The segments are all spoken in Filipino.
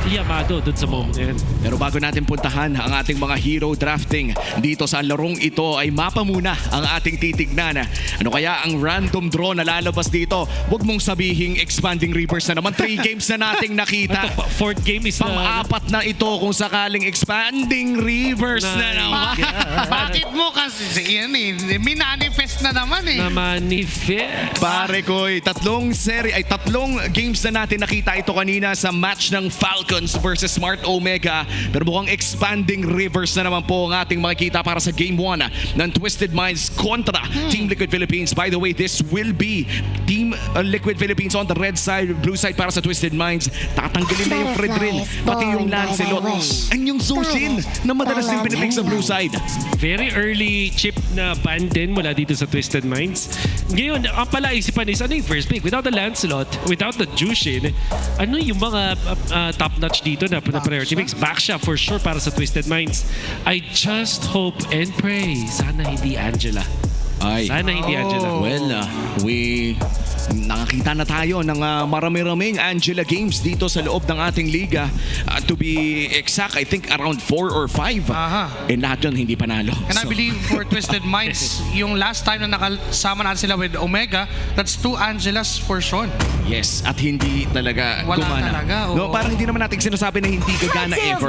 yamado dun sa moment na yan. Pero bago natin puntahan ang ating mga hero drafting dito sa larong ito ay mapa muna ang ating titignan. Ano kaya ang random draw na lalabas dito? Huwag mong sabihing expanding rivers na naman. 3 games na nating nakita. Ito, fourth game is Pang-apat na ito kung sakaling expanding rivers na naman. Bakit mo kasi yan eh? Minanifest na naman eh. na manifest. Pare ko, tatlong games na natin nakita ito kanina sa match ng Falcons versus Smart Omega. Pero mukhang expanding rivers na naman po ang ating makikita para sa Game 1 ng Twisted Minds kontra Team Liquid Philippines. By the way, this will be Team Liquid Philippines on the red side, blue side para sa Twisted Minds. Tatanggalin na yung Fred Rin, pati yung Lancelot. Ang yung Zushin na madalas din pinipick sa blue side. Very early chip na ban din mula dito sa Twisted Minds. Ngayon, ang palaisipan is ano yung first pick? Without the Lancelot, without the Jushin, ano yung mga top-notch dito na priority picks? Backsha for sure para sa Twisted Minds. I just hope and pray. Sana hindi Angela. Sana hindi Angela. Well, nakakita na tayo ng marami-raming Angela games dito sa loob ng ating liga. To be exact, I think around 4 or 5. And lahat yun hindi panalo. And I believe for Twisted Minds, yung last time na nakasama natin sila with Omega, that's 2 Angelas for Sean. Yes, at hindi talaga Wala gumana. talaga, oo. No, parang hindi naman natin sinasabi na hindi gagana ever.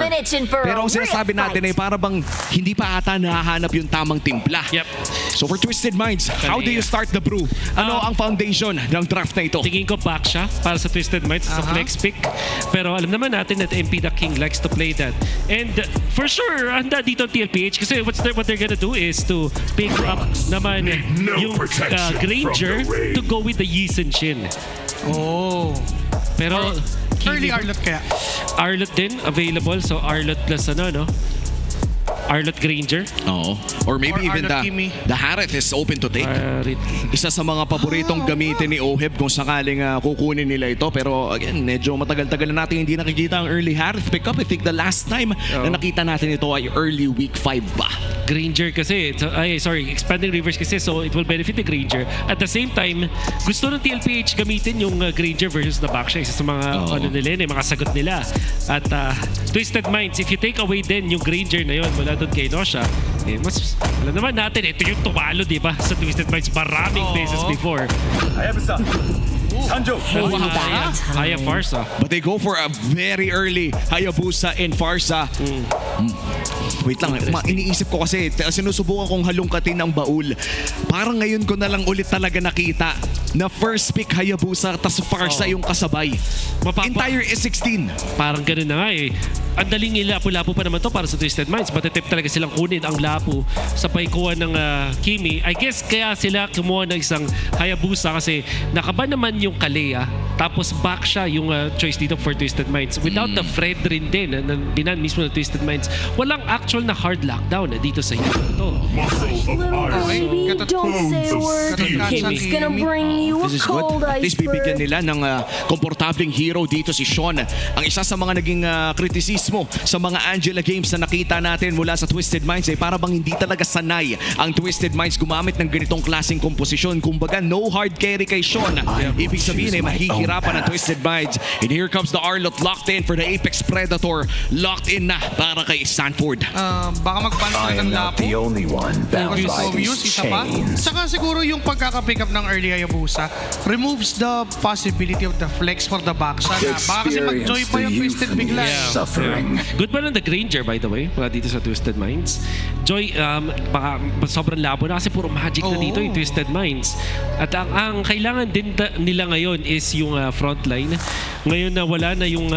Pero ang sinasabi natin ay para bang hindi pa ata nahahanap yung tamang timpla. Yep. So for Twisted Minds, how do you start the brew? Ano ang foundation ng draft na ito? Tingin ko back siya para sa Twisted Minds sa flex pick. Pero alam naman natin that MP the King likes to play that. And for sure, handa dito ang Tlph kasi what they're gonna do is to pick up naman yung Granger to go with the Yi Sun Shin. Oh. Pero Early Arlot kaya. Arlot din available, so Arlot plus no? Arlot Granger. Oo. Or maybe Or even Arlot Kimi. the Harith is open to take. Isa sa mga paboritong gamitin ni Oheb kung sakaling kukunin nila ito. Pero again, medyo matagal-tagal na natin hindi nakikita ang early Harith pickup. I think the last time na nakita natin ito ay early week 5 ba. Granger kasi, expanding rivers kasi, so it will benefit the Granger. At the same time, gusto ng Tlph gamitin yung Granger versus the Backsha. Isa sa mga ano nila yun, mga sagot nila. At Twisted Minds, if you take away din yung Granger na yun mula doon kay Nosha, mas alam naman natin, ito yung tumalo, di ba? Sa Twisted Minds maraming beses before. Sanjo! Haya Farsa. But they go for a very early Hayabusa and Farsa. Wait lang, iniisip ko kasi sinusubukan kong halungkatin ang baul. Parang ngayon ko na lang ulit talaga nakita na first pick Hayabusa tas Farsa yung kasabay. Entire S16. Parang ganun na nga eh. Ang daling ilapo-lapo pa naman to para sa Twisted Minds. Matatip talaga silang kunin ang lapo sa paikuan ng Kimi. I guess kaya sila kumuha ng isang Hayabusa kasi nakaba naman yung Kalea. Tapos back siya yung choice dito for Twisted Minds. Without the Fred rin din na binan mismo ng Twisted Minds. Walang actual na hard lockdown dito sa hero to. Don't say a word. It's gonna bring you a This is cold good. At least bibigyan iceberg. nila ng komportabling hero dito si Sean. Ang isa sa mga naging kritisismo sa mga Angela games na nakita natin mula sa Twisted Minds ay para bang hindi talaga sanay ang Twisted Minds gumamit ng ganitong klaseng komposisyon. Kumbaga no hard carry kay Sean. Ibig sabihin ay mahihirapan ang Twisted Minds. And here comes the Arlot locked in for the Apex Predator. Locked in na para kay Stanford. Baka magpansin ng lapo. The only one bound by Obvious, these isa pa. chains. Saka siguro yung pagkaka-pick up ng early Hayabusa removes the possibility of the flex for the Backsha. Baka kasi mag-joy pa yung Twisted bigla. Suffering. Good ba ng the Granger, by the way, mula dito sa Twisted Minds? Joy, baka sobrang labo na kasi puro magic na dito yung Twisted Minds. At ang kailangan din nila ngayon is yung frontline. Ngayon na wala na yung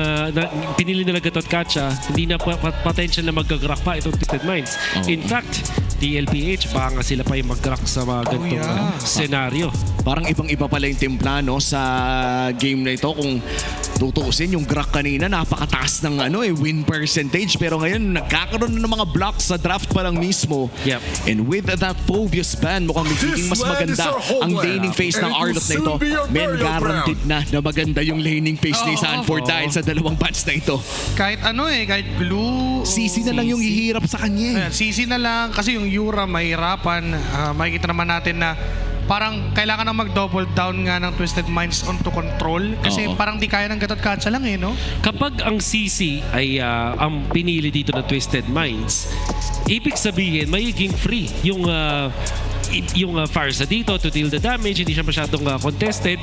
pinili nila Gatot Katcha, hindi na potential na mag-crack pa itong Twisted Minds. In fact, Tlph, baka nga sila pa yung mag-crack sa mga ganitong senaryo. Parang ibang-iba pala yung timpla no, sa game na ito. Kung tutuusin yung Grak kanina, napakataas ng win percentage. Pero ngayon, nagkakaroon na ng mga blocks sa draft pa lang mismo. Yep. And with that Phobius ban, mukhang magiging mas maganda ang laning phase ng Arlot na ito. Men, guaranteed na maganda yung laning phase ni Sanford dahil sa dalawang bans na ito. Kahit kahit blue. CC na lang yung hihirap sa kanya. Ayan, CC na lang kasi yung Yura mahirapan. Makikita naman natin na parang kailangan na mag-double down nga ng Twisted Minds onto control. Kasi parang di kaya ng gatot katsa lang no? Kapag ang CC ay ang pinili dito ng Twisted Minds, ibig sabihin, magiging free yung Farsa dito to deal the damage. Hindi siya masyadong contested.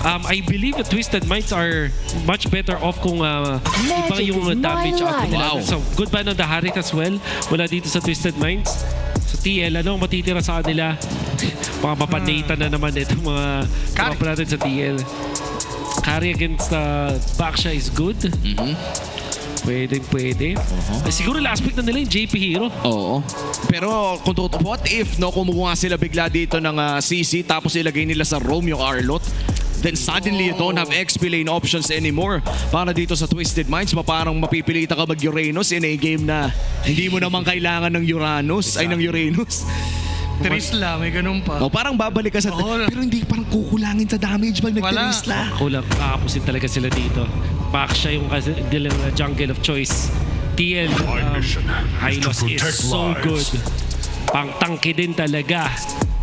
I believe the Twisted Minds are much better off kung iba yung damage output nila. So, good ban on the Harit as well. Wala dito sa Twisted Minds. Sa TL, ano matitira sa kanila? Mga mapanata na naman itong mga tropa natin sa TL. Carry against Baksha is good. Pwede. Siguro last pick na nila yung JP Hero. Oo. Pero kung what if kumuha sila bigla dito ng CC tapos ilagay nila sa roam yung Arlot? Then suddenly you don't have XP lane options anymore. Para dito sa Twisted Minds, parang mapipilitan ka mag-Uranus in a game na hindi mo naman kailangan ng Uranus, ay ng Uranus. Trisla, may ganun pa. Parang babalik ka sa... Pero hindi parang kukulangin sa damage pag nag-Trisla. Kulang, kakapusin talaga sila dito. Baksha yung dilang jungle of choice. TL, Hylos is so good. Pang-tangke din talaga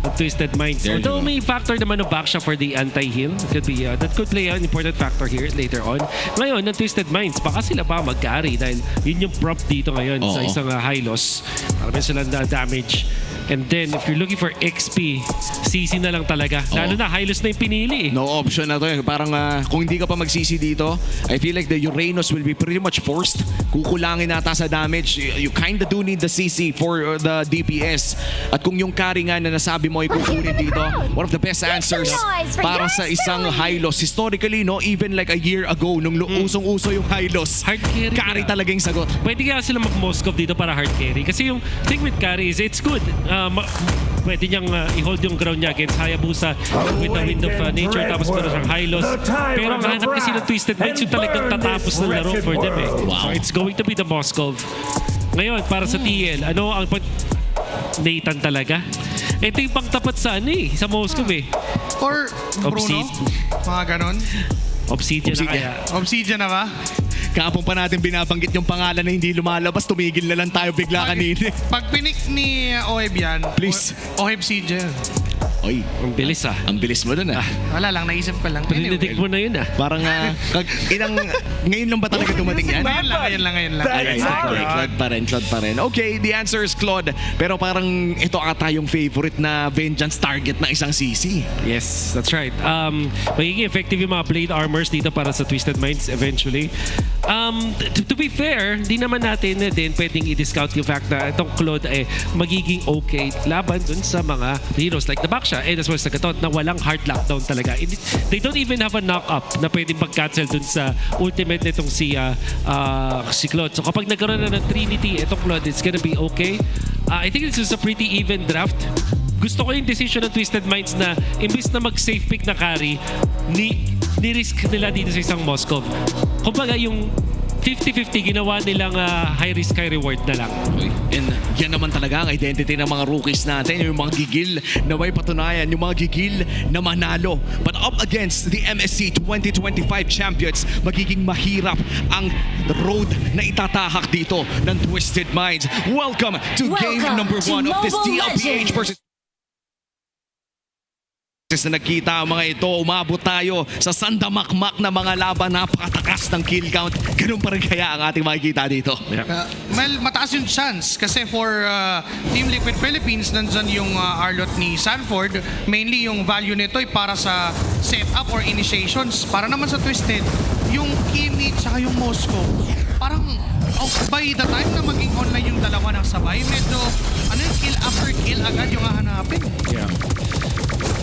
ng Twisted Minds. Although may factor naman ng Baksha for the anti-heal. That could play an important factor here later on. Ngayon, ng Twisted Minds, baka sila pa mag-carry dahil yun yung prop dito ngayon sa isang Hylos. Para sila na damage. And then, if you're looking for XP, CC na lang talaga. Lalo na, Hylos na yung pinili. No option na to. Parang kung hindi ka pa mag-CC dito, I feel like the Uranus will be pretty much forced. Kukulangin nata sa damage. You kinda do need the CC for the DPS. At kung yung carry nga na nasabi mo ay kukunin dito, one of the best answers para sa isang Hylos. Historically, even like a year ago, nung usong-uso yung Hylos, Hard carry talaga yung sagot. Pwede kaya sila mag-Moskov dito para hard carry. Kasi yung thing with carry is it's good. Pwede niyang i-hold yung ground niya against Hayabusa with the Wind of Nature, tapos meron siyang Hylos. Pero ang hanap kasi ng Twisted Minds yung talagang tatapos ng laro for them So it's going to be the Moskov. Ngayon, para sa TL, ano ang Nathan talaga? Ito yung pangtapat sa sa Moskov Or Bruno, mga ganon. Obsidian na kaya. Obsidian na ba? Kapon pa natin binabanggit yung pangalan na hindi lumalabas, tumigil na lang tayo bigla kanina. Pag pinik ni Oheb yan, Please. Oheb Obsidian. Oy, Ang bilis ang bilis mo dun Wala lang, naisip ko lang. Pinidig mo na yun Parang ngayon lang ba talaga dumating yan? Ngayon lang. Ay, Claude pa rin. Okay, the answer is Claude. Pero parang ito ata yung favorite na vengeance target ng isang CC. Yes, that's right. Magiging effective yung mga blade armors dito para sa Twisted Minds eventually. To be fair, di naman natin din pwedeng i-discount yung fact na itong Claude magiging okay laban dun sa mga heroes like the Baksha as well as Nagatot na walang hard lockdown talaga. They don't even have a knock-up na pwedeng pag-cancel dun sa ultimate nitong si Claude. So kapag nagkaroon na ng Trinity, itong Claude, it's gonna be okay. I think this is a pretty even draft. Gusto ko yung decision ng Twisted Minds na imbis na mag-safe pick na carry, ni-risk nila dito sa isang Moskov. Kumbaga yung 50-50 ginawa nilang high risk, high reward na lang. And yan naman talaga ang identity ng mga rookies natin. Yung mga gigil na may patunayan. Yung mga gigil na manalo. But up against the MSC 2025 champions, magiging mahirap ang road na itatahak dito ng Twisted Minds. Welcome to game number 1 of this Tlph versus na nagkita ang mga ito, umabot tayo sa sandamakmak na mga laban, napakatakas ng kill count. Ganun pa rin kaya ang ating makikita dito. Mataas yung chance kasi for Team Liquid Philippines, nandyan yung Arlot ni Sanford. Mainly yung value nito ay para sa setup or initiations. Para naman sa Twisted, yung Kimi tsaka yung Moscow, parang by the time na maging online yung dalawa ng sabay, medyo kill after kill agad yung hahanapin. Yeah.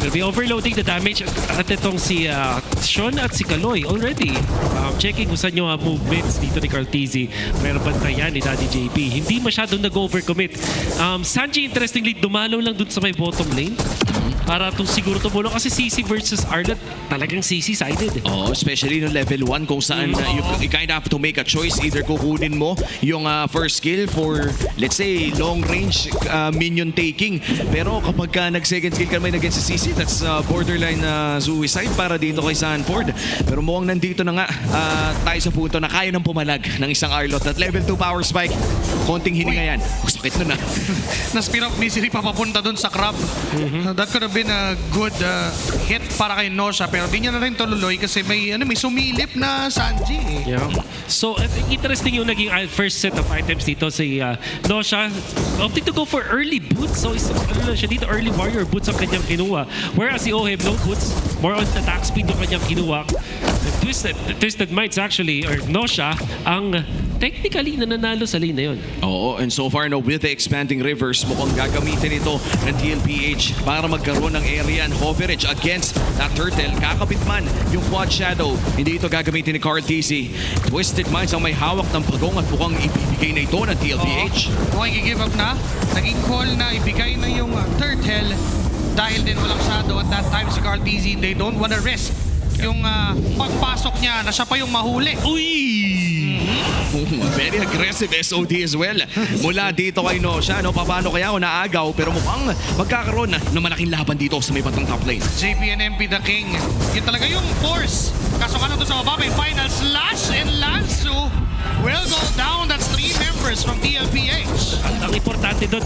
Will be overloading the damage at itong si Sean at si Kaloy already. Checking kung saan yung movements dito ni Tlph. Meron bantayan ni Daddy JP. Hindi masyadong nag-overcommit. Sanji, interestingly, dumalaw lang dun sa may bottom lane. Para itong siguro tumulong. Kasi CC versus Arlot, talagang CC sided. Especially no level 1 kung saan you kind of have to make a choice. Either kukunin mo yung first skill for, let's say, long range minion taking. Pero kapag ka nag-second skill ka may against sa CC, that's borderline suicide para dito kay Sanford. Pero mukhang nandito na nga tayo sa punto na kaya nang pumalag ng isang Arlot. At level 2 power spike, konting hininga yan. Sakit nun Na-speed up misery papapunta dun sa crab. That could could have been a good hit para kay Nosha pero di niya na rin tululoy kasi may sumilip na Sanji eh. Yeah. So, interesting yung naging first set of items dito si Nosha. Opting to go for early boots. So, siya dito, early warrior boots ang kanyang kinuha. Whereas si Oheb, no boots, more on attack speed yung kanyang kinuha. Twisted Minds actually, or Nosha, ang technically nananalo sa lane na yun. Oo, and so far, no, with the expanding rivers, mukhang gagamitin ito ng Tlph para magkaroon ng area and coverage against that turtle. Kakabit man yung quad shadow. Hindi ito gagamitin ni Carl TC. Twisted Minds ang may hawak ng pagong at mukhang ibibigay na ito ng Tlph. Mukhang i-give up na. Naging call na ibigay na yung turtle dahil din walang shadow at that time si Carl TC. They don't wanna risk yung pagpasok niya na siya pa yung mahuli. Uy! Very aggressive SOD as well. Mula dito kay Nosha, no? Paano kaya kung naagaw pero mukhang magkakaroon na ng malaking laban dito sa may batang top lane. JP and MP the King. Yun talaga yung force. Kaso doon sa baba, may final slash and Lansu will go down. That's 3 members from Tlph. Ang importante doon,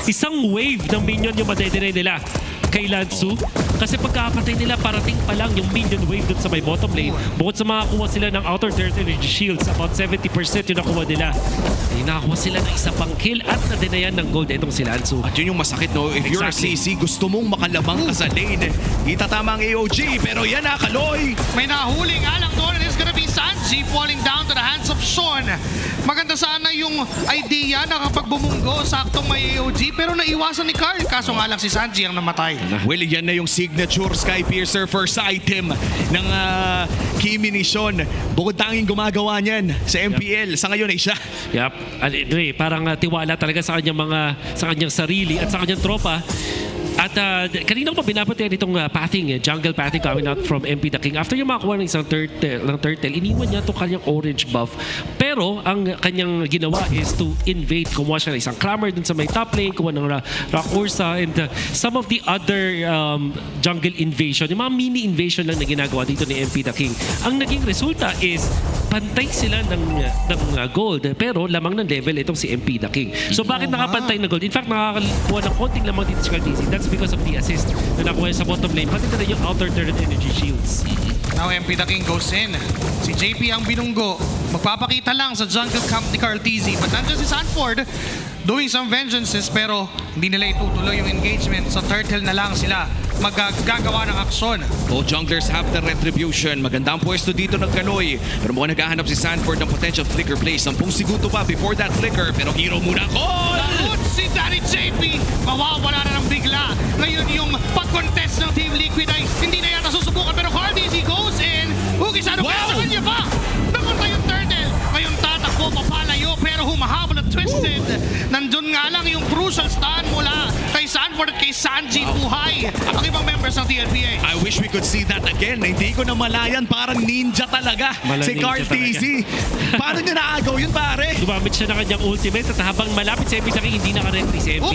isang wave ng minion yung madedinay nila kay Lansu. Kasi pagkakapatay nila, parating pa lang yung minion wave doon sa may bottom lane. Bukod sa makakuha sila ng outer turret energy shields, about 70% yung nakuha nila. Ay, nakakuha sila ng isa pang kill at nadinayan ng gold itong si Lansu. At yun yung masakit, no? If you're a Exactly. CC, gusto mong makalabang ka sa lane. Itatama ang AOG, pero yan na, Kaloy! May nahuling alang doon and it's gonna be Sanji falling down to the hands of Sean. Maganda sana yung idea na kapag bumunggo, saktong may AOG pero naiwasan ni Carl. Kaso nga lang si Sanji ang namatay. Well, yan na yung signature Sky Piercer first item ng Kimi ni Sean. Bukod tanging gumagawa niyan sa MPL. Sa ngayon ay siya. Yup. Parang tiwala talaga sa kanyang sarili at sa kanyang tropa. At kanina ko pa binabatian itong pathing, jungle pathing coming out from MP the King. After yung makakuha ng isang turtle, iniwan niya itong kanyang orange buff. Pero ang kanyang ginawa is to invade. Kumuha siya ng isang clamor dun sa may top lane, kumuha ng Rock Ursa, and some of the other jungle invasion, yung mga mini invasion lang na ginagawa dito ni MP the King. Ang naging resulta is pantay sila ng gold, pero lamang ng level itong si MP the King. So bakit nakapantay ng gold? In fact, nakakakuha ng konting lamang dito si Cartesi. That's because of the assist na nakuha sa bottom lane. Pati na yung outer turret energy shields. Now MP the King goes in. Si JP ang binunggo. Magpapakita lang sa jungle camp ni Carl TZ. But nandiyan si Sanford doing some vengeances pero hindi nila itutuloy yung engagement. So turtle na lang sila magagawa ng aksyon. All junglers have the retribution. Magandang pwesto dito ng Kanoy. Pero mukhang naghahanap si Sanford ng potential flicker play. 10 segundo pa before that flicker. Pero hero muna. Call! Lagot si Daddy JP. Mawawala na ng bigla. Ngayon yung pag-contest ng Team Liquid ay hindi na yata susubukan. Pero Carl TZ goes in. Hugisano kaya sa kanya pa. Nakunta yung turtle. Ngayon tatakbo papalayo pero humahabol at Twisted. Nandun nga lang yung crucial stun mula kay Sanford at kay Sanji buhay. Ang ibang members ng TLPH. I wish we could see that again. Hindi ko na malayan. Parang ninja talaga. Malang Si ninja Carl TZ. Paano niya naagaw yun, pare? Gumamit siya ng kanyang ultimate at habang malapit sa MP the King, hindi naka-retry si MP.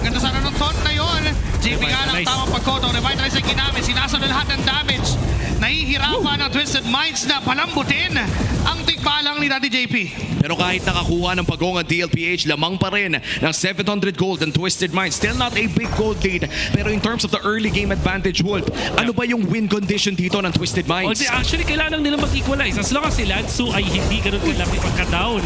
Ganda sana ng taunt na yun. JP nga lang Revitalize. tamang pagkoto. Revitalize ang ginamit. Sinasunod lahat ng damage. Nahihirapan ang Twisted Minds na palambutin ang tigbalang ni Daddy JP. Pero kahit nakakuha ng pagong ang DLPH, lamang pa rin ng 700 gold and Twisted Minds. Still not a big gold lead. Pero in terms of the early game advantage, Wolf, ano ba yung win condition dito ng Twisted Minds? Actually, kailangan nila mag-equalize. As long as si Lansu ay hindi ganun kalapit pagka-down.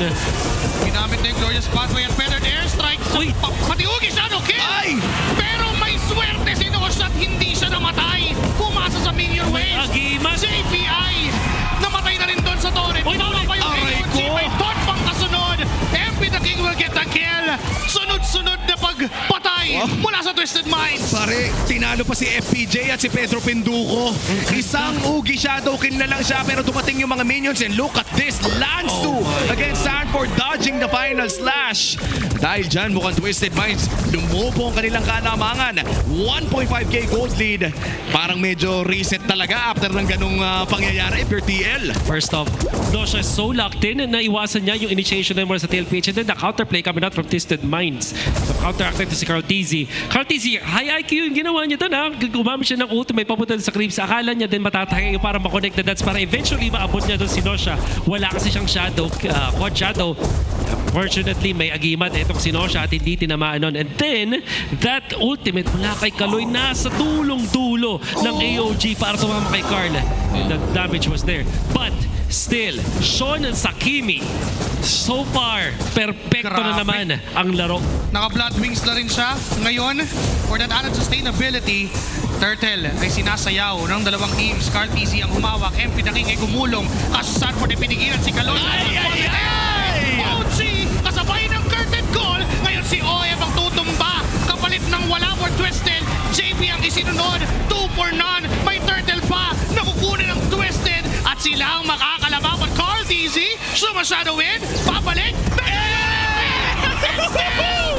Ginamit na yung Glorious Pathway at feathered airstrike. Uy! Pati Ugi siya, no kill! Ay! Pero may swerte si Nosha at hindi siya namatay. Pumasa sa minion wave. Agimat! JPI! Namatay na rin doon sa torrent. Uy, Wala pa yung aray AOG. ko! May taunt pang kasunod. MP the King will get the kill. Sunod-sunod na pagpatay mula sa Twisted Minds. Pare, tinalo pa si FPJ at si Pedro Pinduco. Isang Ugi Shadow kill na lang siya pero dumating yung mga minions and look at this. Lansu against Sanford dodging the final slash. Dahil dyan mukhang Twisted Minds lumobo ang kanilang kalamangan. 1.5k gold lead. Parang medyo reset talaga after ng ganung pangyayari for TL. First off, Nosha is so locked in na iwasan niya yung initiation na mula sa TLPH and then the counterplay coming out from Twisted Minds. So counteracted to si Carl TZ. Carl TZ, high IQ yung ginawa niya doon ha. Gumamit siya ng ultimate papunta sa creeps. Akala niya din matatagay para makonect na dots para eventually maabot niya doon si Nosha. Wala kasi siyang shadow, quad shadow. Fortunately, may agimat itong si Nosha at hindi tinamaan nun. And then, that ultimate mula kay Kaloy nasa tulong-dulo ng AOG para tumama kay Carl. And the damage was there. But, still, Sean Sakimi, so far, perfecto na Grabe. naman ang laro. Naka-blood wings na rin siya. Ngayon, for that added sustainability, Turtle ay sinasayaw ng dalawang teams. Tlph ang humawak. MP the King ay gumulong. Kaso Sanford ay pinigilan si Kaloy. OG kasabay ng curtain call. Ngayon si OM ang tutumba. Kapalit ng wala for Twisted. JP ang isinunod. 2 for none. May Turtle pa. Nakukunin ng Twisted. At sila ang makakalabang. But Tlph sumasadawin. Babalik.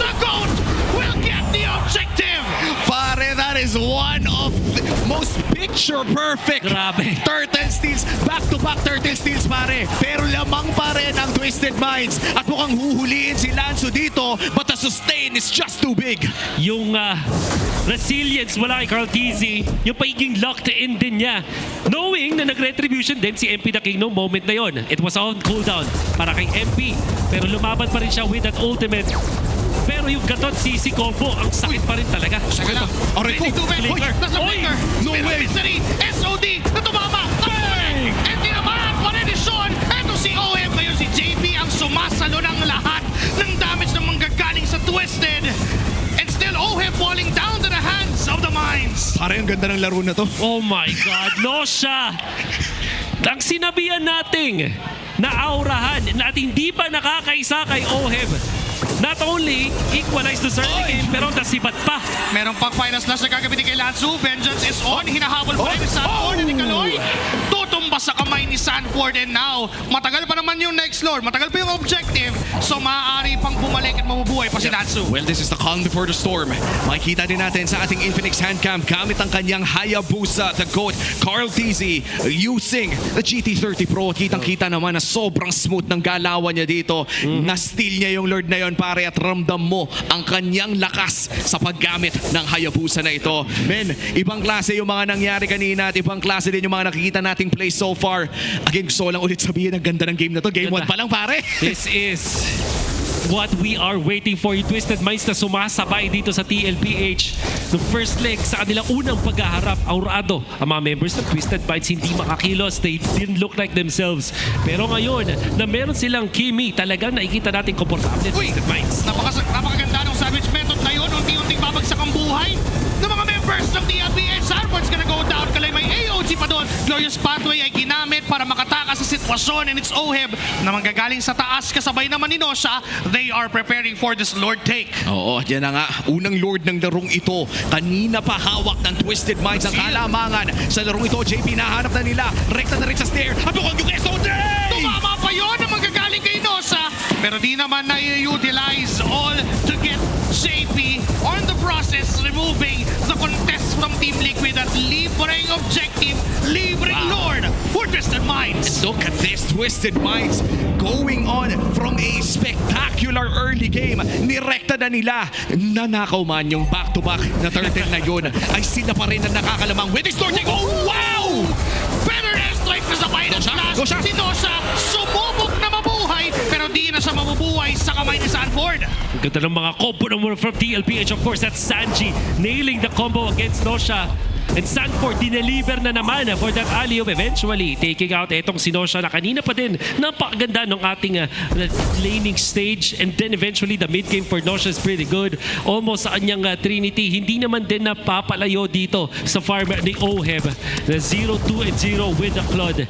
The GOAT will get the objective. Pare, that is one of the most picture-perfect Grabe. turtle steals. Back-to-back turtle steals, pare. Pero lamang pa rin ang Twisted Minds. At mukhang huhuliin si Lanzo dito, but the sustain is just too big. Yung resilience wala kay Tlph, yung pagiging locked in din niya. Knowing na nag-retribution din si MP the King no moment na yon. It was on cooldown para kay MP. Pero lumaban pa rin siya with that ultimate. Pero yung gatot CC combo, ang sakit pa rin talaga. Wala. Aray ko. Flicker. Nasa Oy! flicker. No Spin of way. Mystery. SOD na tumama. And tinamaan pa rin ni Sean. Eto si OM. Ngayon si JP ang sumasalo ng lahat ng damage na manggagaling sa Twisted. And still OM falling down to the hands of the mines. Pare, ang ganda ng laro na to. Oh my God, Nosha! Ang sinabihan nating naaurahan at hindi pa nakakaisa kay Oheb. Not only equalized the early game, pero nasibat pa. Merong pang final slash na gagamitin kay Lanzu. Vengeance is on. Hinahabol pa rin ni Sanford ni Kaloy. Tutumba sa kamay ni Sanford and now, matagal pa naman yung next lord. Matagal pa yung objective. So maaari pang bumalik at mabubuhay pa si Lanzu. Well, this is the calm before the storm. Makikita din natin sa ating Infinix handcam gamit ang kanyang Hayabusa, the GOAT, Tlph, using the GT30 Pro. Kitang-kita naman na sobrang smooth ng galawan niya dito. Na-steal niya yung Lord na yon, pare, at ramdam mo ang kanyang lakas sa paggamit ng Hayabusa na ito. Men, ibang klase yung mga nangyari kanina at ibang klase din yung mga nakikita nating play so far. Again, gusto ko lang ulit sabihin ang ganda ng game na to. Game 1 pa lang, pare. This is what we are waiting for. Yung Twisted Minds na sumasabay dito sa Tlph. The first leg sa kanilang unang paghaharap, aurado ang mga members ng Twisted Minds, hindi makakilos. They didn't look like themselves. Pero ngayon, na meron silang Kimi, talagang nakikita natin komportable ng Twisted Minds. Napakaganda ng savage method na yun. Unti-unting babagsak ang buhay ng mga members ng Tlph. Sanford's gonna go down. Kalay may AOG pa doon. Glorious Pathway ay ginamit para makatakas sa sitwasyon, and it's Oheb na manggagaling sa taas kasabay naman ni Nosha. They are preparing for this Lord take. Oo, yan na nga. Unang Lord ng larong ito. Kanina pa hawak ng Twisted Minds ang kalamangan. Sa larong ito, JP nahanap na nila. Rekta na rin sa stair. At mukhang yung SOD! Tumama pa yun na manggagaling kay Nosha. Pero di naman na-utilize all to get JP on the process, removing the contest from Team Liquid at libreng objective, libreng Lord for Twisted Minds. Look at this, Twisted Minds going on from a spectacular early game. Nirekta na nila. Nanakaw man yung back-to-back na turtle na yun. Ay sila pa rin ang nakakalamang with this Lord take. Oh, wow! Better airstrike na sa final slash. Nosha. Si Nosha sumubok na mabuhay, pero di na siya mabubuhay sa kamay ni Sanford. Ang ganda ng mga combo naman from Tlph. Of course, that's Sanji nailing the combo against Nosha. And Sanford dineliver na naman for that alley-oop, eventually taking out etong si Nosha na kanina pa din napakaganda ng ating laning stage. And then eventually the mid game for Nosha is pretty good. Almost sa kanyang Trinity, hindi naman din napapalayo dito sa farm ni Oheb. The 0-2 and 0 with the Claude.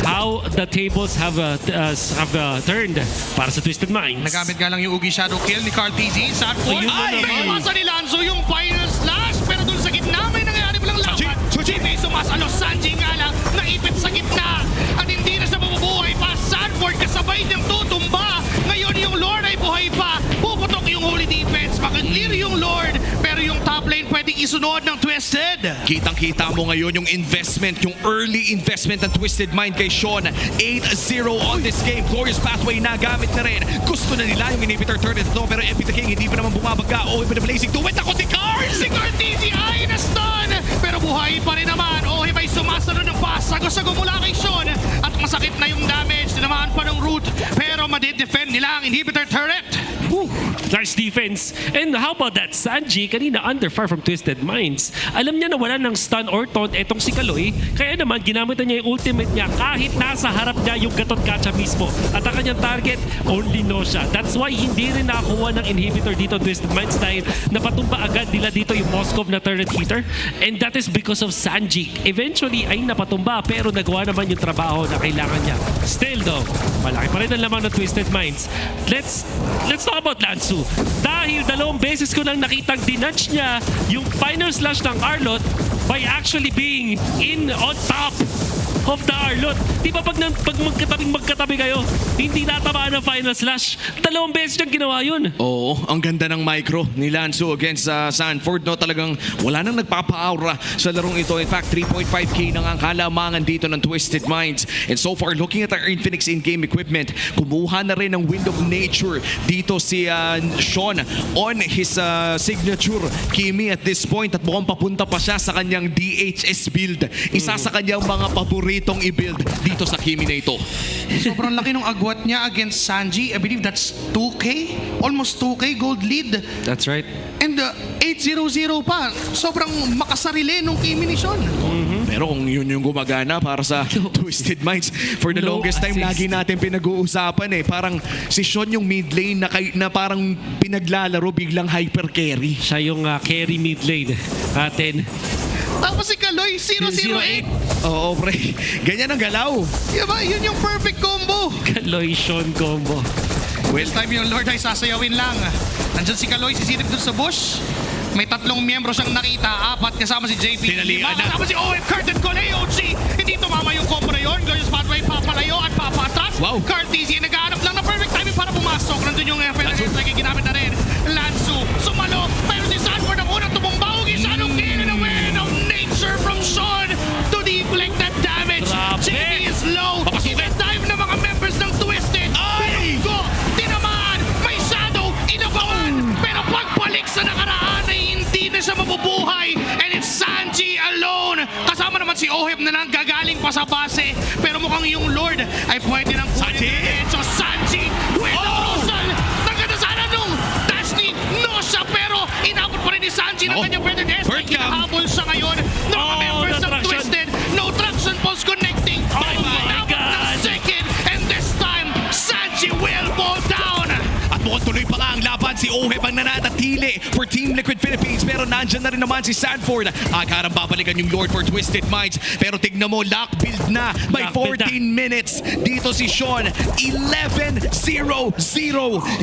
How the tables have turned para sa Twisted Minds. Nagamit nga lang yung Ugi Shadow Kill ni Tlph. Sanford, Ayun na naman. pinapasa ni Lanzo yung final slash, pero dun sa gitna may nangyari palang laban. JP sumasalo, Sanji nga lang naipit sa gitna at hindi na siya mabubuhay pa. Sanford kasabay niyang tutumba. Ngayon yung Lord ay buhay pa. Puputok yung Holy Defense, makaklear yung Lord, pero yung top lane pwede isunod ng Twisted. Kitang-kita mo ngayon yung investment, yung early investment ng Twisted Mind kay Sean. 8-0 on this game. Glorious Pathway na gamit na rin. Gusto na nila yung inhibitor turret to, pero MP the King hindi pa naman bumabaga. Oh, iba na blazing to. Wait ako si Carl! Si Cartesi ay na-stun, pero buhay pa rin naman. Oh, may sumasalo ng pass. Sago-sago mula kay Sean. At masakit na yung damage. Tinamaan pa ng root. Pero madidefend nila ang inhibitor turret. Whew, nice defense. And how about that? Sanji, kanina under fire from Twisted Minds. Alam niya na wala ng stun or taunt etong si Kaloy. Kaya naman, ginamit na niya yung ultimate niya kahit nasa harap niya yung Gatot Kacha mismo. At ang kanyang target, only Nosha. That's why hindi rin nakakuha ng inhibitor dito Twisted Minds dahil napatumba agad nila dito yung Moskov na turret hitter. And that is because of Sanji. Eventually ay napatumba pero nagawa naman yung trabaho na kailangan niya. Still though, malaki pa rin ang lamang ng Twisted Minds. Let's talk about Lansu. Dahil 2 beses ko lang nakitang dinudge niya yung final slash ng Arlot by actually being on top of the Arlot. Di ba pag magkatabi kayo, hindi natamaan ng final slash? 2 beses niyang ginawa yun. Oo, ang ganda ng micro ni Lansu against Sanford. No? Talagang wala nang nagpapa-aura sa larong ito. In fact, 3.5k nang ang kalamangan dito ng Twisted Minds. And so far, looking at our Infinix in-game equipment, kumuha na rin ng Wind of Nature dito si Sean on his signature Kimi at this point. At mukhang papunta pa siya sa kanyang DHS build. Isa sa kanyang mga paboritong i-build dito sa Kimi na ito. Sobrang laki ng agwat niya against Sanji. I believe that's 2K? Almost 2K gold lead. That's right. And 8-0-0 pa. Sobrang makasarili nung Kimi ni Sean. Pero kung yun yung gumagana para sa Twisted Minds, for the No longest time, assist. lagi natin pinag-uusapan eh. Parang si Sean yung mid lane na parang pinaglalaro biglang hyper carry. Siya yung carry mid lane natin. Tapos si Kaloy, 008. Oo, pre. Ganyan ang galaw. Diba? Yun yung perfect combo. Kaloy Sean combo. This time yung Lord ay sasayawin lang. Nandyan si Kaloy, sisilip dun sa bush. May 3 miyembro siyang nakita, 4 kasama si JP. Tinalian na. Kasama si OM, Curtin Cole, OG. Hindi tumama yung combo na yun. Glorious Pathway, papalayo at papatras. Wow. Cartesi, nag-aanap lang ng perfect timing para pumasok. Nandun yung FLS, like ginamit na rin. Lansu, sumalo. Pero si Sanford ang unang tumumbaw. Gisanong kill and a win of nature from Sean to deflect that damage. Grabe. JP is low. Even dive ng mga members ng Twisted. Ay! Go! Tinamaan! May shadow! Inabawan! Pero pagbalik sa nakaraan ay hindi na siya mabubuhay. And it's Sanji alone. Kasama naman si Oheb na nang gagaling pa sa base. Pero mukhang yung Lord ay pwede nang Sanji! So Sanji with the Rosal. Naganda sana nung dash ni Nosha. Pero inabot pa rin ni Sanji ng Ako. kanyang Predator Death. Bird cam. Kinahabol siya ngayon ng mga members the ng traction. Twisted. No traction pulse connecting. Oh my Inabot ng God. second. And this time, Sanji will fall down. At mukhang tuloy pa nga ang laban. Si Oheb ang nananatili for Team Liquid Philippines. Pero nandyan na rin naman si Sanford. Agarang babalikan yung Lord for Twisted Minds. Pero tignan mo, lock build na. By Lock build 14 minutes. Dito si Sean. 11-0-0.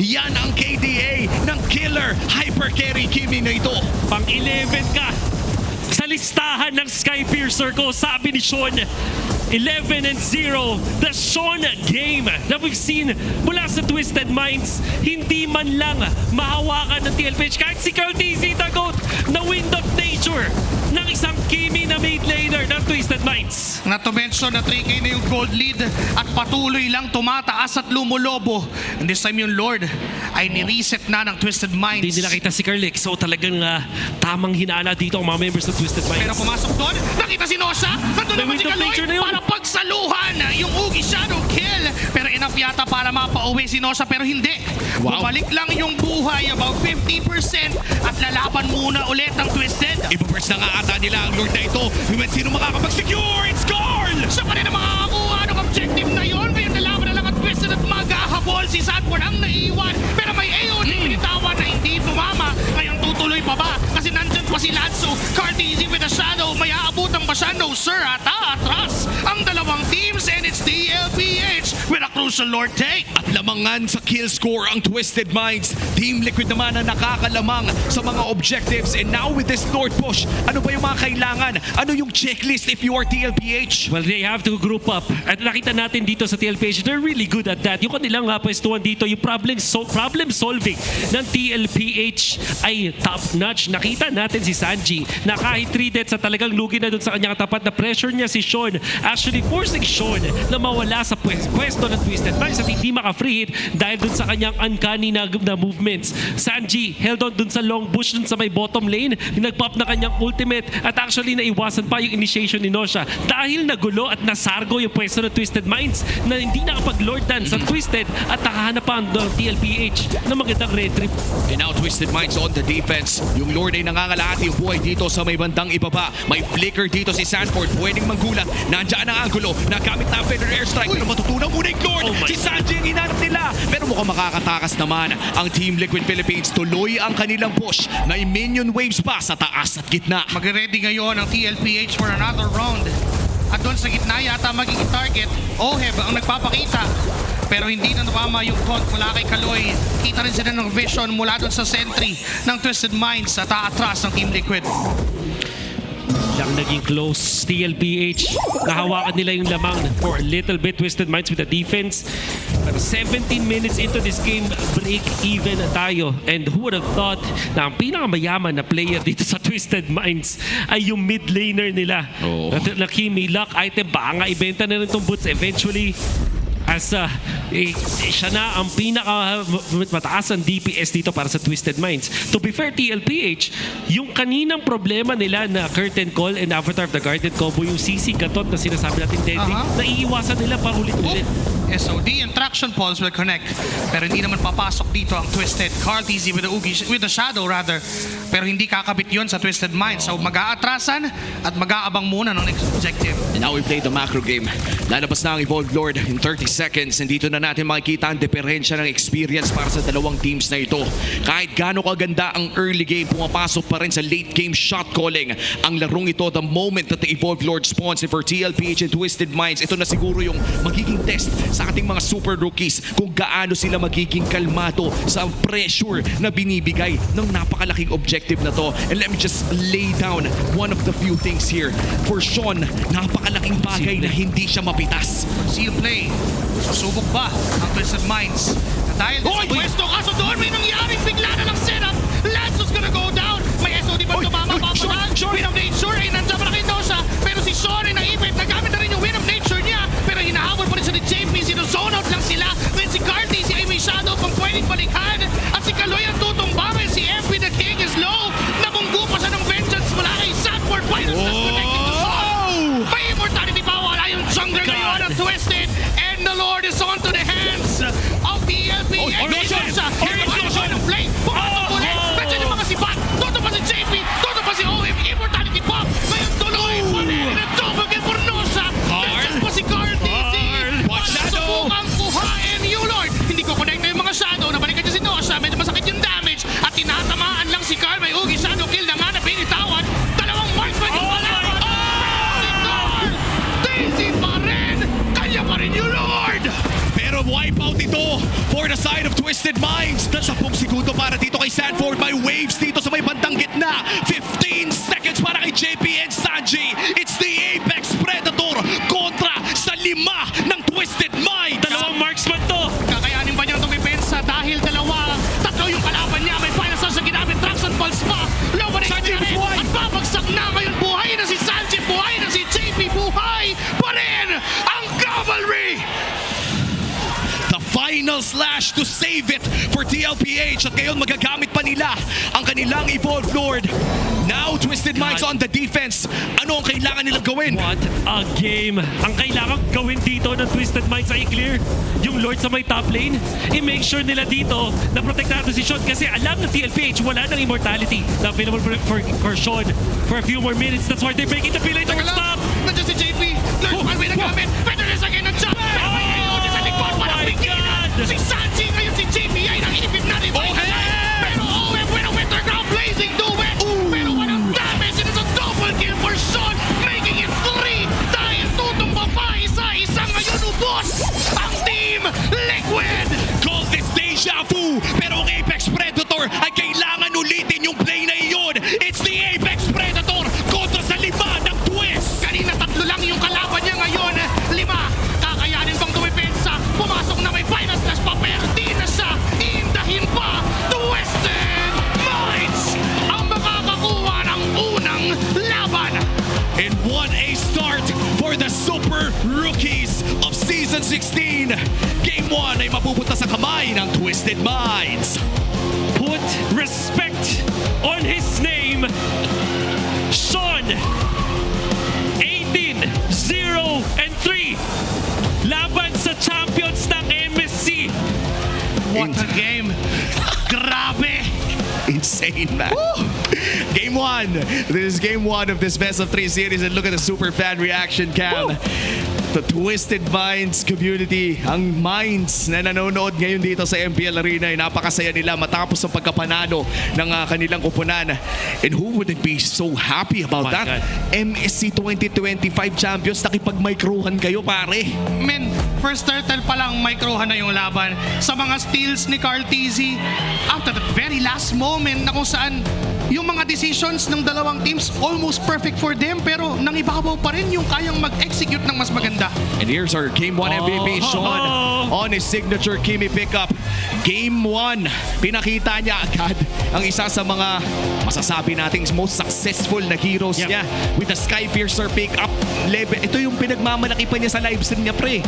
Yan ang KDA ng killer hyper carry Kimi na ito. Pang 11 ka sa listahan ng Skypiercer ko, sabi ni Sean. 11-0, the Sean game na we've seen mula sa Twisted Minds. Hindi man lang mahawakan ng Tlph kahit si Cartesi Dagot na Wind of Nature ng isang Kimi na mid laner ng Twisted Minds. Not to mention na 3K na yung gold lead at patuloy lang tumataas at lumulobo. And this time yung Lord ay ni-reset na ng Twisted Minds. Hindi nila kita si Carlick, so talagang tamang hinala dito ang mga members ng Twisted Minds. Pero pumasok doon, nakita si Nosha. Nandun naman si Wind of Kaloy Nature na yun. para pagsaluhan yung Ugi Shadow kill. Pero enough yata para mapauwi si Nosha pero hindi. Wow. Bumalik lang yung buhay about 50% at lalaban muna ulit ang Twisted. Ipapress na nga ata nila ang Lord na ito. Sino makakapag-secure? It's Carl! Siya pa rin ang makakakuha ng objective na yun. Kaya nalaban na lang at Twisted at maghahabol. Si Sanford ang naiiwan. Pero may AOD binitawan na hindi tumama. Ngayon tutuloy pa ba? Kasi nandyan pa si Lanzo. Cartesi with a shadow. May aabutan ba siya? No sir. At atras ang dalawang teams and it's the Tlph with a crucial Lord take. At lamangan sa kill score ang Twisted Minds. Team Liquid naman ang nakakalamang sa mga objectives. And now with this Lord push, ano ba yung mga kailangan? Ano yung checklist if you are Tlph? Well, they have to group up. At nakita natin dito sa Tlph, they're really good at that. Yung kanilang pwestuhan dito, yung problem solving ng Tlph ay top notch. Nakita natin natin si Sanji na kahit 3 deaths sa talagang lugi na doon sa kanyang tapat na pressure niya si Sean, actually forcing Sean na mawala sa pwesto ng Twisted Minds at hindi maka-free hit dahil doon sa kanyang uncanny na movements. Sanji held on doon sa long bush doon sa may bottom lane, nag-pop na kanyang ultimate at actually naiwasan pa yung initiation ni Nosha dahil nagulo at nasargo yung pwesto ng Twisted Minds na hindi nakapag-lord dance sa Twisted at nakahanap pa ang TLPH na magandang red trip. And now Twisted Minds on the defense. Yung Lord ay nangangalahati yung buhay dito sa may bandang ibaba. May flicker dito si Sanford. Pwedeng manggulat. Nandiyan ang angulo. Nagamit na ang Feather Airstrike. Pero matutunan muna yung Lord. Si Sanji ang hinanap nila. Pero mukhang makakatakas naman ang Team Liquid Philippines. Tuloy ang kanilang push. May minion waves pa sa taas at gitna. Magre-ready ngayon ang TLPH for another round. At doon sa gitna yata magiging target, Oheb ang nagpapakita. Pero hindi na napama yung taunt mula kay Kaloy. Kita rin sila ng vision mula doon sa sentry ng Twisted Minds at aatras ng Team Liquid. Lang naging close TLPH. Nahawakan nila yung lamang for a little bit. Twisted Minds with the defense. Pero 17 minutes into this game, break even tayo. And who would have thought na ang pinakamayaman na player dito sa Twisted Minds ay yung mid laner nila. Na Kimi, luck item, baka nga ibenta na rin itong boots eventually. As siya na ang pinaka mataas ang DPS dito para sa Twisted Minds. To be fair, TLPH, yung kaninang problema nila na curtain call and Avatar of the Garden combo, yung CC gatot na sinasabi natin deadly, naiiwasan nila pa ulit-ulit. SOD and Traction Pulse will connect. Pero hindi naman papasok dito ang Twisted. Carteasy with the Shadow rather. Pero hindi kakabit yun sa Twisted Minds. So mag-aatrasan at mag-aabang muna ng next objective. And now we play the macro game. Lalabas na ang Evolved Lord in 30 seconds. And dito na natin makikita ang diferensya ng experience para sa dalawang teams na ito. Kahit gaano kaganda ang early game, pumapasok pa rin sa late game shot calling. Ang larong ito, the moment that the Evolved Lord spawns, and for TLPH and Twisted Minds, ito na siguro yung magiging test sa ating mga super rookies kung gaano sila magiging kalmado sa pressure na binibigay ng napakalaking objective na to. And let me just lay down one of the few things here. For Sean, napakalaking bagay na hindi siya mapitas. Seal play. Susubok ba ang Twisted Minds? Dahil sa pwesto, kaso doon may nangyaring bigla na lang setup. Lanzo's gonna go down. May SOD ba tumama pa pa lang? Win of Nature ay nandiyan pa na kay Nosha. Pero si Sean ay naipit. Nagamit na rin yung Win of Nature niya. Pero hinahabol pa rin siya ni JP. Sino-zone out lang sila. Then si Carteasy ay may shadow pang pwedeng balikan. At si Kaloy ang tutumbangan. Si MP the King is low. Namunggo pa siya ng vengeance mula kay Sanford. Finals that's connected to Sean. May immortality pa. Wala yung jungler ngayon ang Twisted. And the Lord is on to the hands of the LPH. Nosha ng play. Pumasok ulit. Nandiyan yung mga sibat. Toto pa si JP. Toto pa si OM. Immortality pop. Ngayon tuloy pa rin. And a double kill for Nosha. Nandiyan pa si Carteasy. Subukang kuhain yung Lord. Hindi ko connect na yung mga shadow. Nabalikan niya si Nosha. Medyo masakit yung damage. At tinatamaan lang si Carl. May Ugi shadow kill na nga na pinitawan. Dalawang marksman yung palawan. Daisy pa rin. Kanya pa rin yung Lord. Pero wipeout ito for the side of Twisted Minds. 10 segundo para dito kay Sanford. May waves dito sa may bandang gitna. 15 seconds para kay JP and Sanji. It's the Apex Predator kontra sa 5 ng Twisted Minds. Dalawang marksman to. Kakayanin ba niya itong depensa dahil tatlo yung kalaban niya. May final sa ginamit. Traction Pulse pa. Low pa rin at babagsak na ngayon. Buhay na si Sanji. Buhay na si JP. Buhay pa rin ang Cavalry. The final slash to save it for TLPH. At ngayon magagamit pa nila ang kanilang Evolved Lord. Now Twisted Minds on the defense. Ano ang kailangan nilang gawin? What a game! Ang kailangan gawin dito ng Twisted Minds ay clear yung Lord sa may top lane. I-make sure nila dito na protektado si Sean kasi alam ng TLPH wala ng immortality na available for Sean for a few more minutes. That's why they're making the play to stop. Nandiyan si JP. Lord Palway nagamit. Pwede rin sa akin ng jump. Pero may Leone sa likod. Walang bigilan. Si Sanji ngayon si JP ay nakilipip na rin. Pero OM with a Winterground blazing to it. Pero walang damage. It is a double kill for Sean. Making it 3. Dahil tutumba pa isa-isa ngayon ubos ang Team Liquid. Call this deja vu. Pero ang Apex Predator ay kailangan ulitin yung play na iyon. It's the Apex Predator kontra sa 5 ng Twis. Kanina 3 lang yung kalaban niya ngayon. 5. Kakayanin bang tumipensa? Pumasok na may final slash pa pero eye ng Twisted Minds. Put respect on his name. Sean, 18-0-3. Laban sa champions ng MSC. What a game. Grabe. Insane, man. Game 1. This is game 1 of this best of 3 series, and look at the super fan reaction cam. The Twisted Minds community, ang minds na nanonood ngayon dito sa MPL Arena ay napakasaya nila matapos ang pagkapanalo ng kanilang kupunan. And who wouldn't be so happy about My that? God. MSC 2025 champions, nakipag-microhan kayo, pare. Men, first turtle pa lang microhan na yung laban. Sa mga steals ni Carl Tizzy, after the very last moment na kung saan yung mga decisions ng dalawang teams almost perfect for them, pero nangibabaw pa rin yung kayang mag-execute ng mas maganda. And here's our Game 1 MVP, Sean, on his signature Kimi pickup. Game 1, pinakita niya agad ang isa sa mga masasabi nating most successful na heroes niya with the Skypiercer pickup level. Ito yung pinagmamalaki pa niya sa live stream niya, pre.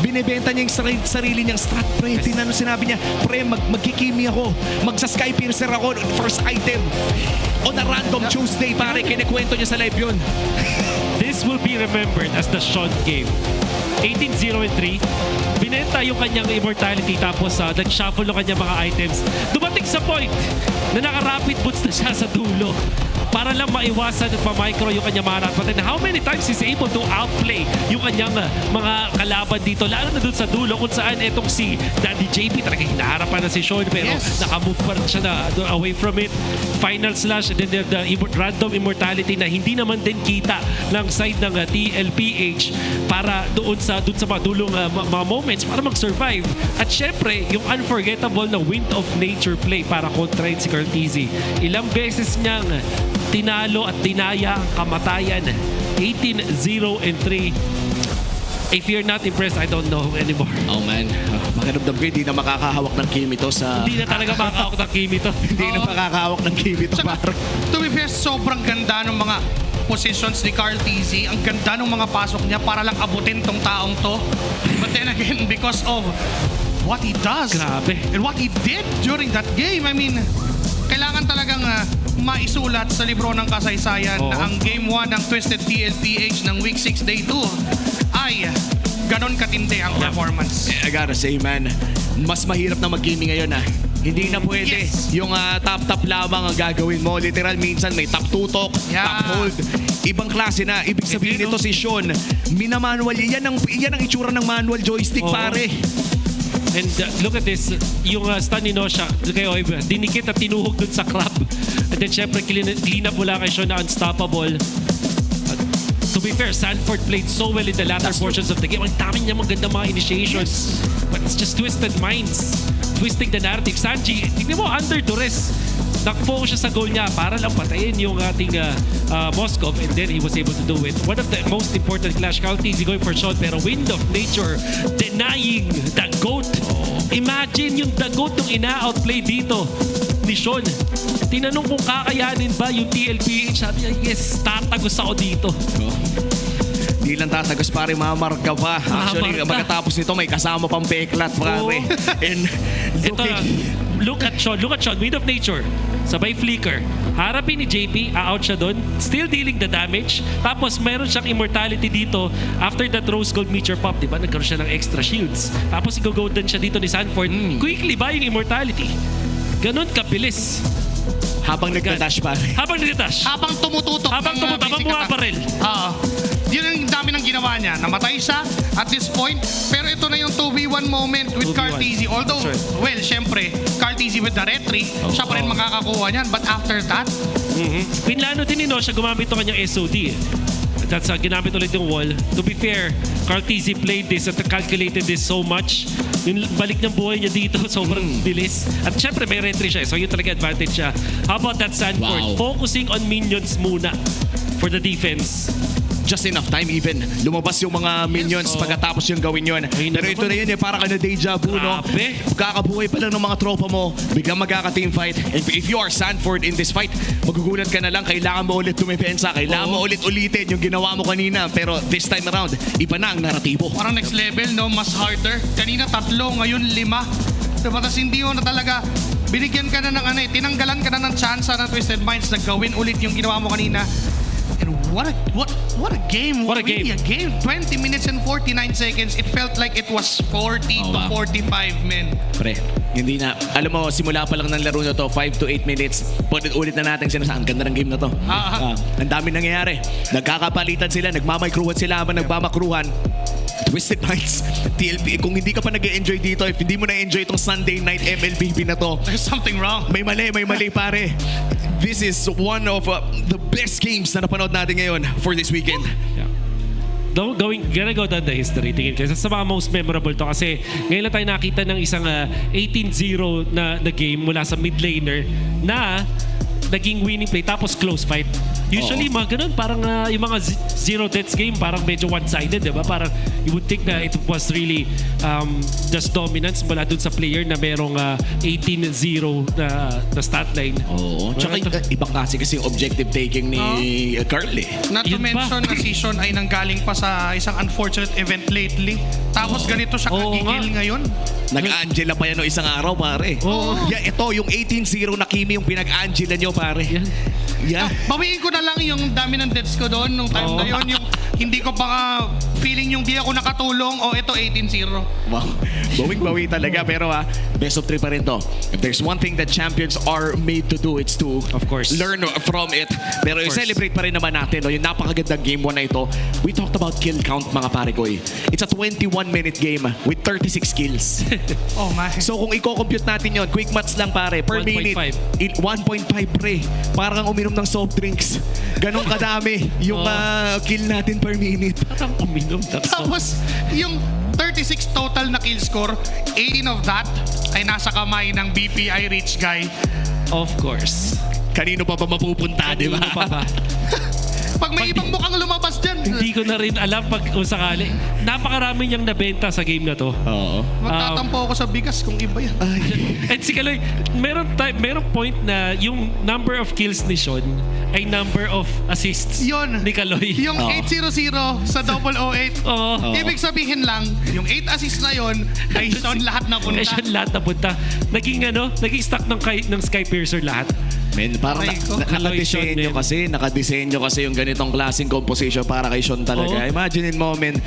Binibenta niya yung sarili niyang strat, pre. Tinanong sinabi niya, pre, magkikimi ako. Magsa-Skypiercer ako, first item. On a random Tuesday, pare, kinikwento niya sa live yun. This will be remembered as the Sean game. 18-0-3. Binenta yung kanyang immortality tapos nag-shuffle yung kanyang mga items. Dumating sa point na naka-rapid boots na siya sa dulo para lang maiwasan at pa-micro yung kanyang mga rapid. And how many times he's able to outplay yung kanyang mga kalaban dito, lalo na dun sa dulo kung saan etong si Daddy JP talaga hinaharapan na si Sean pero nakamove pa rin siya na away from it. Final slash and then the random immortality na hindi naman din kita ng side ng Tlph para doon sa mga dulong mga moments para mag-survive. At syempre, yung unforgettable na wind of nature play para kontrahin si Carl Tizzy. Ilang beses niyang tinalo at dinaya ang kamatayan. 18-0-3. If you're not impressed, I don't know anymore. Oh man, makiramdam ko hindi na makakahawak ng Kimi to sa... Hindi na talaga makakawak ng Kimi to. Hindi na makakahawak ng Kimi to, pare. To be fair, sobrang ganda ng mga positions ni Carl Tizzy. Ang ganda ng mga pasok niya para lang abutin tong taong to. But then again, because of what he does Grabe. and what he did during that game, I mean, kailangan talagang maisulat sa libro ng kasaysayan na ang Game 1 ng Twisted Tlph ng Week 6 Day 2 ay ganon katindi ang performance. I gotta say, man, mas mahirap na mag-gaming ngayon, ah. Hindi na pwede. Yes. Yung top lamang ang gagawin mo. Literal, minsan may top tutok, top hold. Ibang klase na. Ibig sabihin nito si Sean, minamanual. Yan ang itsura ng manual joystick, pare. And look at this, yung stun ni Nosha, kayo, dinikit at tinuhog dun sa crab. And then syempre, clean up mula kay Sean na unstoppable. To be fair, Sanford played so well in the latter portions of the game. Ang dami niya magandang mga initiations. But it's just Twisted Minds. Twisting the narrative. Sanji, tignan mo, under duress. Nag-focus siya sa goal niya para lang patayin yung ating Moskov, and then he was able to do it. One of the most important clash, Carl Tizzy going for Sean, pero Wind of Nature denying the GOAT. Imagine yung the GOAT yung ina-outplay dito ni Sean. Tinanong kung kakayanin ba yung Tlph. Sabi niya, yes, tatagos ako dito. Di lang tatagos, pare, mamarka pa. Actually, magkatapos nito, may kasama pang peklat, pare. And look at Sean, Wind of Nature. Sabay flicker. Harapin ni JP, out siya doon. Still dealing the damage. Tapos meron siyang immortality dito after that Rose Gold Meteor Pop. Diba? Nagkaroon siya ng extra shields. Tapos i-golden siya dito ni Sanford. Quickly ba yung immortality? Ganon kabilis. habang nagda-dash, pare. Habang tumututok. Habang bumabaril. Oo. Yun ang dami ng ginawa niya. Namatay siya at this point. Pero ito na yung 2v1 moment with 2v1. Carl Tizzy. Although, well, syempre, Carl Tizzy with the retry, siya pa rin makakakuha niyan. But after that, Pinlano din ni siya gumamit ng kanyang SOD. That's ginamit ulit yung wall. To be fair, Carl Tizzy played this at calculated this so much. Yung balik ng buhay niya dito, sobrang bilis. At syempre, may retry siya. So yun talaga advantage siya. How about that Sanford? Wow. Focusing on minions muna for the defense. Just enough time even. Lumabas yung mga minions pagkatapos yung gawin yun. Pero ito na yun para ka na deja vu, no? Grabe. Kakabuhay pa lang ng mga tropa mo, biglang magkaka-team fight. And if you are Sanford in this fight, magugulat ka na lang, kailangan mo ulit tumipensa, kailangan mo ulit-ulitin yung ginawa mo kanina. Pero this time around, iba na ang naratibo. parang next level, no? Mas harder. Kanina 3, ngayon 5. Diba? Tapos hindi mo na talaga, binigyan ka na ng tinanggalan ka na ng chance na Twisted Minds na gawin ulit yung ginawa mo kanina. And what a game. What a Really game. a game. 20 minutes and 49 seconds. It felt like it was 40 to 45 men. Pre, hindi na. Alam mo, simula pa lang ng laro na to, 5 to 8 minutes. Ulit na natin sinasabi, ang ganda ng game na to. Ang dami nangyayari. Nagkakapalitan sila, nagmamakruhan sila habang nagmamakruhan. Twisted Minds, Tlph. Kung hindi ka pa nag-enjoy dito, if hindi mo na-enjoy itong Sunday night MLBB na to, There's something wrong. may mali pare. This is one of the best games na napanood natin ngayon for this weekend. Yeah. Gonna go down the history. Tingin ko. Sa mga most memorable to kasi ngayon lang tayo nakita ng isang 18-0 na game mula sa mid laner na naging winning play tapos close fight. Usually mga ganun, parang yung mga zero deaths game parang medyo one-sided, di ba? Parang you would think na it was really just dominance mula dun sa player na merong 18-0 na stat line. Oo. Tsaka ibang kasi yung objective taking ni Carl eh. Not to Yun mention na si Sean ay nanggaling pa sa isang unfortunate event lately. Tapos ganito siya kagigil ngayon. Nag-Angela pa yan no isang araw pare. Yeah, ito yung 18-0 na Kimi yung pinag-Angela nyo pare. Yeah. Bawiin ko na lang yung dami ng deaths ko doon nung time na yun. Yung hindi ko pa feeling yung di ako nakatulong. Ito 18-0. Wow. Bawing-bawi talaga. Pero best of 3 pa rin to. If there's one thing that champions are made to do, it's to Of course. learn from it. Pero i-celebrate pa rin naman natin yung napakagandang game 1 na ito. We talked about kill count mga pare ko eh. It's a 21-minute game with 36 kills. Oh my. So kung i-compute natin yon, quick maths lang pare, per 1.5. minute, 1.5 pre. Parang uminom ng soft drinks. Ganon kadami yung kill natin per minute. Parang uminom. Tapos yung 36 total na kill score, 18 of that ay nasa kamay ng BPI rich guy. Of course. Kanino pa ba mapupunta, di ba? Kanino pa ba? Pag may ibang mukhang lumabas dyan, Hindi ko na rin alam pag kung sakali. Napakarami niyang nabenta sa game na to. Oo. magtatampo ako sa bigas kung iba yan. At si Kaloy, meron point na yung number of kills ni Sean ay number of assists Yun. ni Kaloy. Yung 800 sa 008. Oo. Ibig sabihin lang, yung 8 assists na yun ay Sean lahat na punta. Eh, Sean lahat na punta. Naging stock ng Skypiercer lahat. Men, parang Aray ko. nakadesenyo kasi yung ganitong klaseng composition para kay Sean talaga. Oo. Imagine mo, men,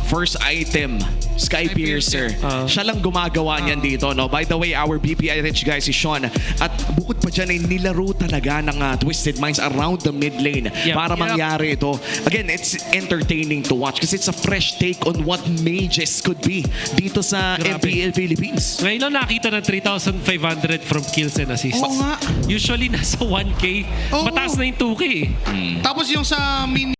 first item, Skypiercer. Siya lang gumagawa niyan dito, no? By the way, our BPI Rich guys si Sean. At bukod pa dyan ay nilaro talaga ng Twisted Minds around the mid lane para mangyari ito. Again, it's entertaining to watch kasi it's a fresh take on what mages could be dito sa Grabe. MPL Philippines. Ngayon lang nakita ng 3,500 from kills and assists. Oo nga. Usually nasa 1K. Oo. Mataas na yung 2K eh. Tapos yung sa